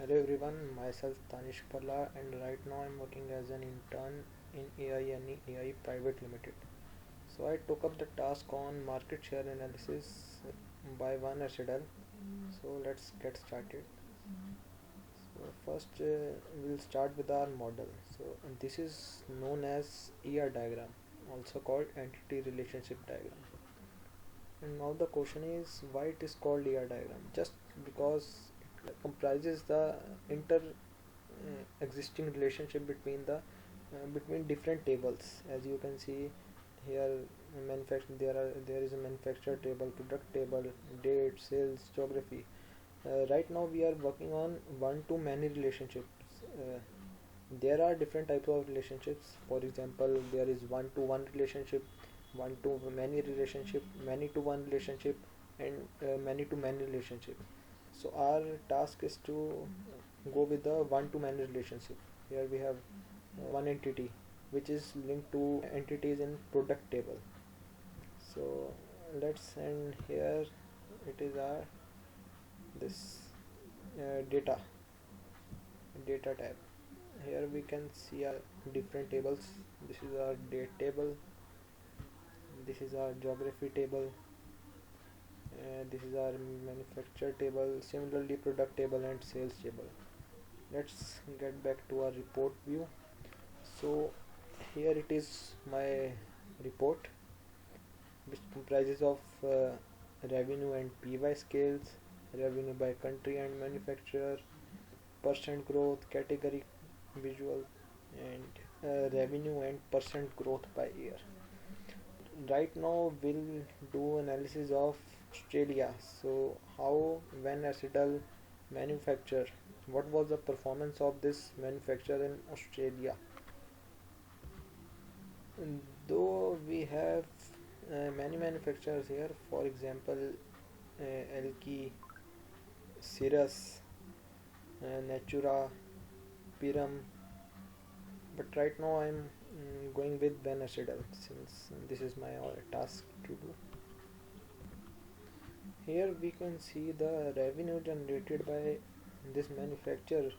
Hello everyone, myself Tanishq Bhalla and right now I'm working as an intern in AI Private Limited. So I took up the task on market share analysis by VanAsdel. So let's get started. So first we'll start with our model. So this is known as ER diagram, also called entity relationship diagram. And now the question is why it is called ER diagram? Just because it comprises the inter existing relationship between different tables. As you can see here, there is a manufacturer table, product table, date, sales, geography. Right now we are working on one to many relationships. There are different types of relationships. For example, there is one to one relationship, one to many relationship, many to one relationship, and many to many relationship. So our task is to go with the one to many relationship. Here we have one entity which is linked to entities in product table. So let's end here. It is our this data tab. Here we can see our different tables. This is our date table, this is our geography table, this is our manufacturer table, similarly product table and sales table. Let's get back to our report view. So here it is my report, which comprises of revenue and PY scales, revenue by country and manufacturer, percent growth, category visual, and revenue and percent growth by year. Right now we'll do analysis of Australia. So how VanAsdel Manufacturer, what was the performance of this manufacturer in Australia? Though we have many manufacturers here, for example, Elki, Cirrus, Natura, Piram, but right now I'm going with VanAsdel since this is my task to do. Here we can see the revenue generated by this manufacturer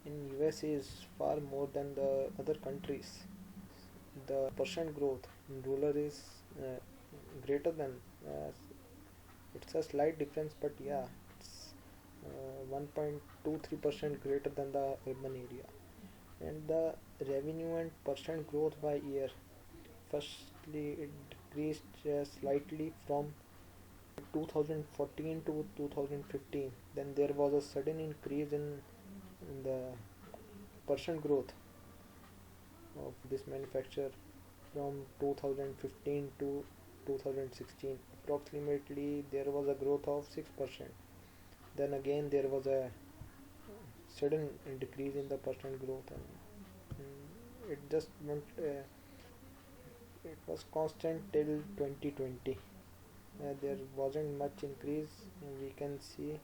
in US is far more than the other countries. The percent growth in rural is greater than, uh, it's a slight difference, but yeah, it's 1.23% greater than the urban area. And the revenue and percent growth by year, firstly it decreased slightly from 2014 to 2015. Then there was a sudden increase in the percent growth of this manufacturer from 2015 to 2016. Approximately there was a growth of 6%. Then again there was a sudden decrease in the percent growth, and it just went. It was constant till 2020. There wasn't much increase. We can see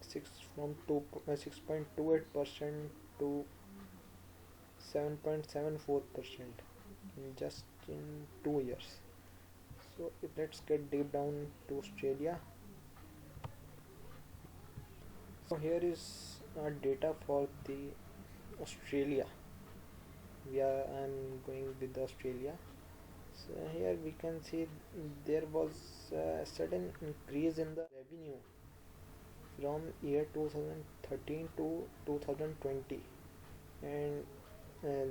6.28% to 7.74% in just in 2 years. So let's get deep down to Australia. So here is data for the Australia. I'm going with the Australia. So here we can see there was a sudden increase in the revenue from year 2013 to 2020, and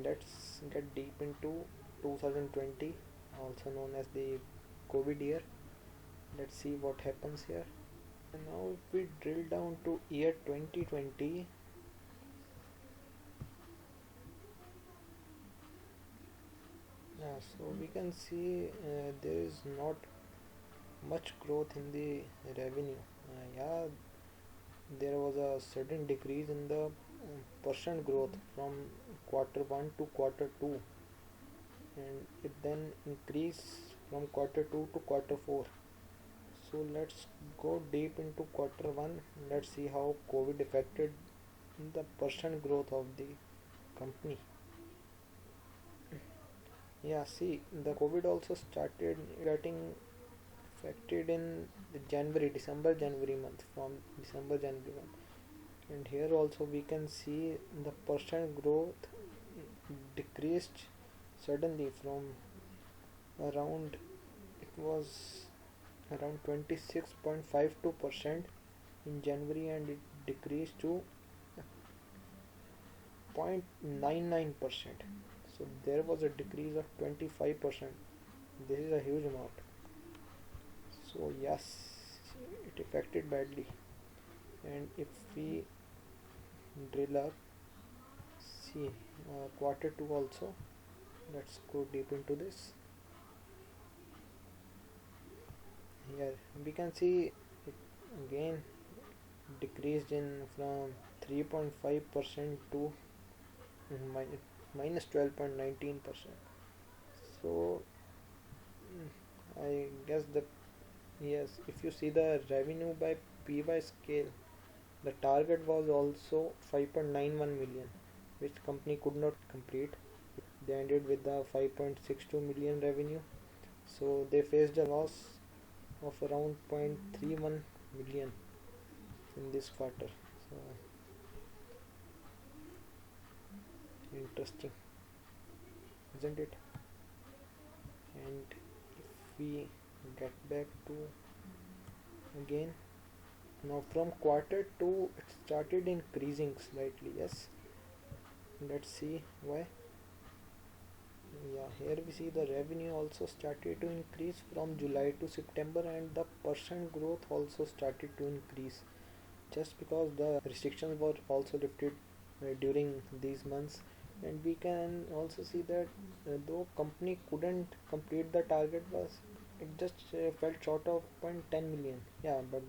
let's get deep into 2020, also known as the COVID year. Let's see what happens here. And now if we drill down to year 2020, so we can see there is not much growth in the revenue. Yeah, there was a sudden decrease in the percent growth from quarter 1 to quarter 2, and it then increased from quarter 2 to quarter 4. So let's go deep into quarter 1. Let's see how COVID affected the percent growth of the company. Yeah, see, the COVID also started getting affected in the January, December, January month, from December, January month. And here also we can see the percent growth decreased suddenly from around, it was around 26.52% in January, and it decreased to 0.99%. So there was a decrease of 25%. This is a huge amount. So yes, it affected badly. And if we drill up, see quarter 2 also, let's go deep into this. Here we can see it again decreased in from 3.5% to minus 12.19%. So I guess the, yes, if you see the revenue by PY scale, the target was also 5.91 million, which company could not complete. They ended with the 5.62 million revenue, so they faced a loss of around 0.31 million in this quarter. So interesting, isn't it? And if we get back to again, now from quarter 2 it started increasing slightly. Yes, let's see why. Yeah, here we see the revenue also started to increase from July to September, and the percent growth also started to increase, just because the restrictions were also lifted during these months. And we can also see that though company couldn't complete the target, was it just fell short of 0.10 million. Yeah, but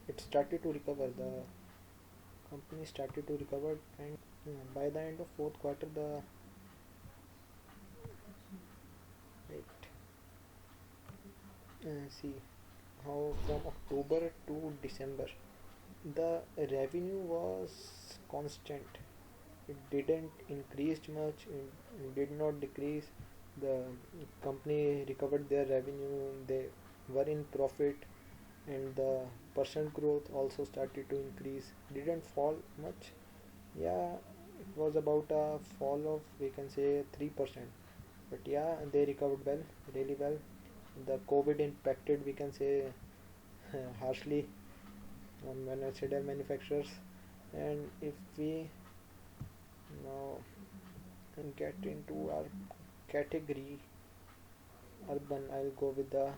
it started to recover. The company started to recover, and by the end of fourth quarter, the right, see how from October to December the revenue was constant. It didn't increase much, it did not decrease. The company recovered their revenue, they were in profit, and the percent growth also started to increase. Didn't fall much. Yeah, it was about a fall of, we can say, 3%. But yeah, they recovered well, really well. The COVID impacted, we can say, harshly on VanAsdel manufacturers. And if we now get into our category urban, I'll go with the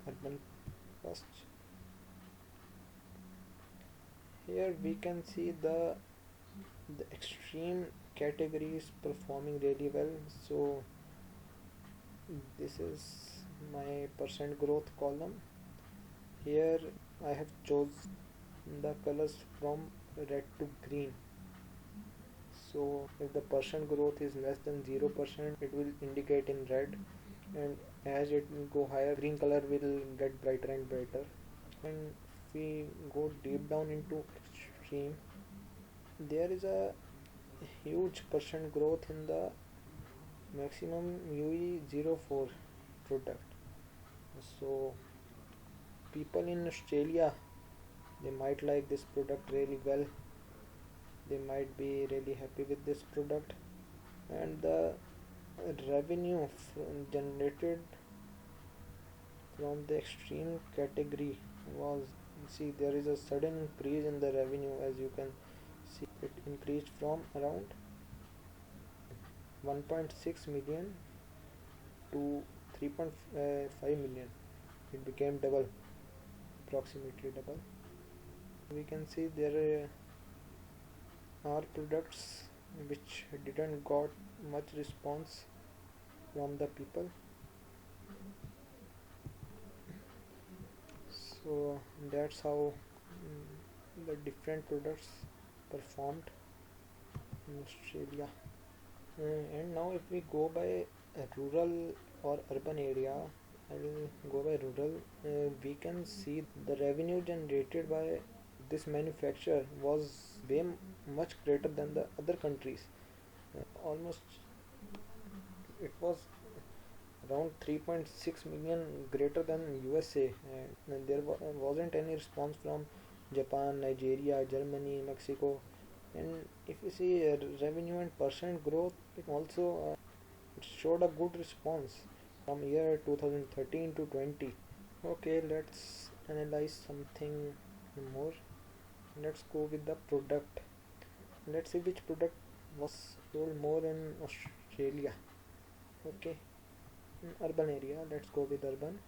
urban first. Here we can see the extreme categories performing really well. So this is my percent growth column. Here I have chose the colors from red to green. So if the percent growth is less than 0%, it will indicate in red, and as it will go higher, green color will get brighter and brighter. And if we go deep down into extreme, there is a huge percent growth in the maximum UE04 product. So people in Australia, they might like this product really well. They might be really happy with this product, and the revenue generated from the extreme category was, see, there is a sudden increase in the revenue. As you can see, it increased from around 1.6 million to 3.5 million. It became double, approximately double. We can see there are products which didn't got much response from the people. So that's how the different products performed in Australia. And now if we go by rural or urban area, I'll go by rural. We can see the revenue generated by this manufacturer was way much greater than the other countries. Almost it was around 3.6 million greater than USA, and there wasn't any response from Japan, Nigeria, Germany, Mexico. And if you see revenue and percent growth, it also it showed a good response from year 2013 to 20. Okay, let's analyze something more. Let's go with the product. Let's see which product was sold more in Australia. Okay, in urban area, let's go with urban.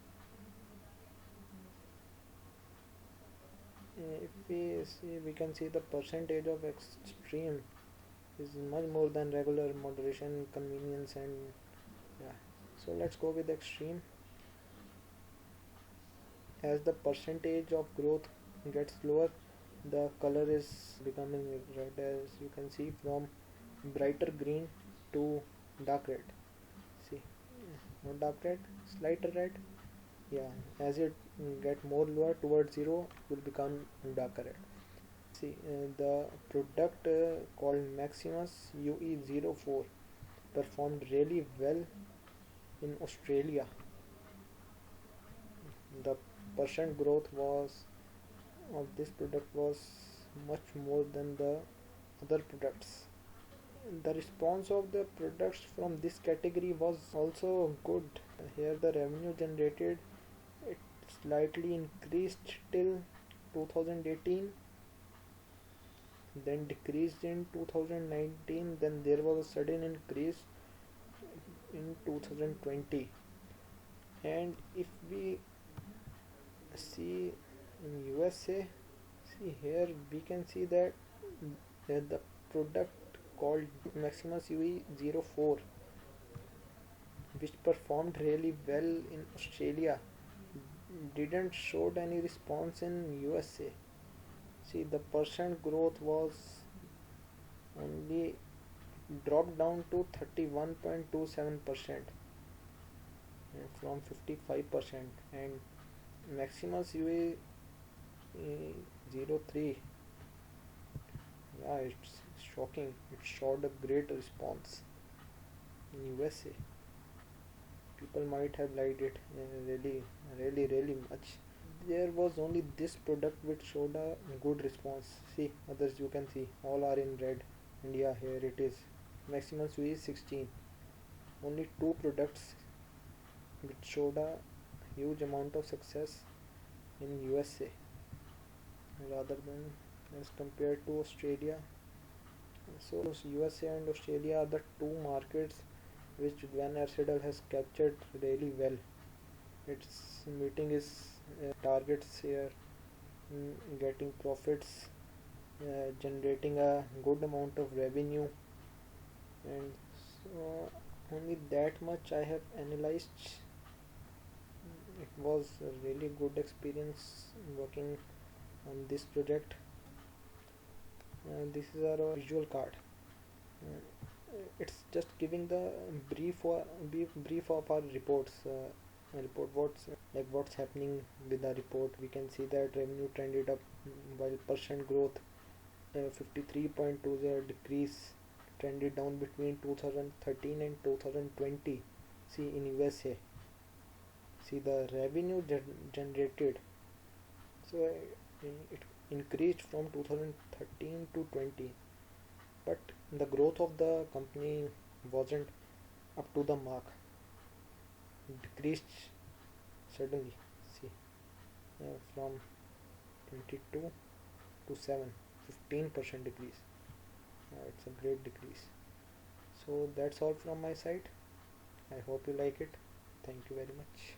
If we see, we can see the percentage of extreme is much more than regular moderation, convenience, and yeah. So let's go with extreme. As the percentage of growth gets lower, the color is becoming red, as you can see, from brighter green to dark red. See, not dark red, slight red. Yeah, as it get more lower towards zero, it will become darker red. See, the product called Maximus UE04 performed really well in Australia. The percent growth was of this product was much more than the other products. The response of the products from this category was also good. Here the revenue generated, it slightly increased till 2018, then decreased in 2019, then there was a sudden increase in 2020. And if we see in USA, see here we can see that the product called Maximus UE04, which performed really well in Australia, didn't showed any response in USA. See, the percent growth was only dropped down to 31.27% from 55%. And Maximus UE03, yeah, it's shocking. It showed a great response in USA. People might have liked it really much. There was only this product which showed a good response. See, others you can see all are in red, and yeah, here it is. Maximum Sui 16. Only two products which showed a huge amount of success in USA rather than as compared to Australia. So USA and Australia are the two markets which VanArsdel has captured really well. It's meeting its targets here, getting profits, generating a good amount of revenue, and so only that much I have analyzed. It was a really good experience working on this project. This is our visual card. It's just giving the brief of our reports. Report what's happening with the report. We can see that revenue trended up while percent growth 53.20 decrease trended down between 2013 and 2020. See in USA, see the revenue generated, so it increased from 2013 to 20, but the growth of the company wasn't up to the mark. It decreased suddenly. See, from 22 to 7, 15% decrease. It's a great decrease. So that's all from my side. I hope you like it. Thank you very much.